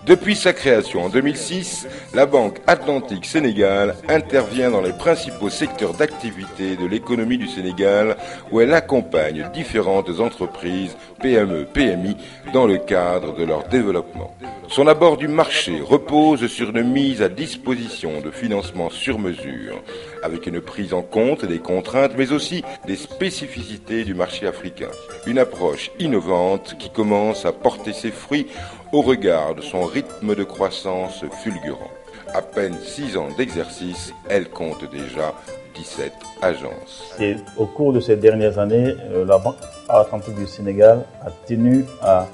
Depuis sa création en 2006, la Banque Atlantique Sénégal intervient dans les principaux secteurs d'activité de l'économie du Sénégal où elle accompagne différentes entreprises, PME, PMI, dans le cadre de leur développement. Son abord du marché repose sur une mise à disposition de financement sur mesure, avec une prise en compte des contraintes mais aussi des spécificités du marché africain. Une approche innovante qui commence à porter ses fruits au regard de son rythme de croissance fulgurant. À peine 6 ans d'exercice, elle compte déjà 17 agences. Et au cours de ces dernières années, la Banque Atlantique du Sénégal a tenu à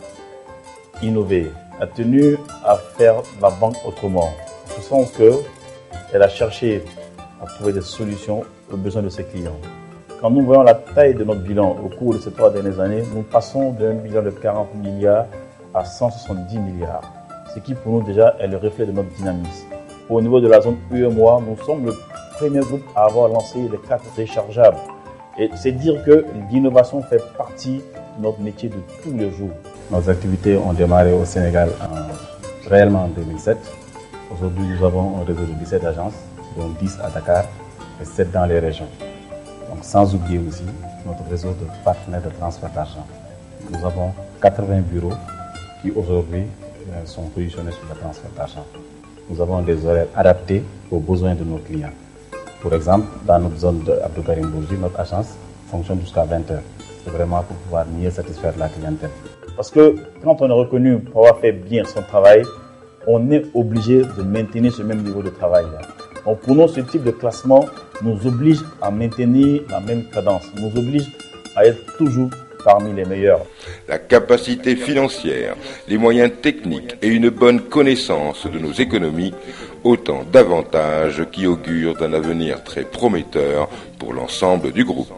innover, a tenu à faire la banque autrement. Je sens qu'elle a cherché à trouver des solutions aux besoins de ses clients. Quand nous voyons la taille de notre bilan au cours de ces 3 dernières années, nous passons d'un bilan de 40 milliards à 170 milliards. Ce qui pour nous déjà est le reflet de notre dynamisme. Au niveau de la zone UEMOA, nous sommes le premier groupe à avoir lancé les cartes rechargeables. Et c'est dire que l'innovation fait partie de notre métier de tous les jours. Nos activités ont démarré au Sénégal réellement en 2007. Aujourd'hui, nous avons un réseau de 17 agences, dont 10 à Dakar et 7 dans les régions. Donc, sans oublier aussi notre réseau de partenaires de transfert d'argent. Nous avons 80 bureaux qui aujourd'hui sont positionnés sur le transfert d'argent. Nous avons des horaires adaptés aux besoins de nos clients. Pour exemple, dans notre zone de Abdou Karim Bourgi, notre agence fonctionne jusqu'à 20h. C'est vraiment pour pouvoir mieux satisfaire la clientèle. Parce que quand on est reconnu pour avoir fait bien son travail, on est obligé de maintenir ce même niveau de travail. Donc pour nous, ce type de classement nous oblige à maintenir la même cadence, nous oblige à être toujours parmi les meilleurs. La capacité financière, les moyens techniques et une bonne connaissance de nos économies, autant d'avantages qui augurent d'un avenir très prometteur pour l'ensemble du groupe.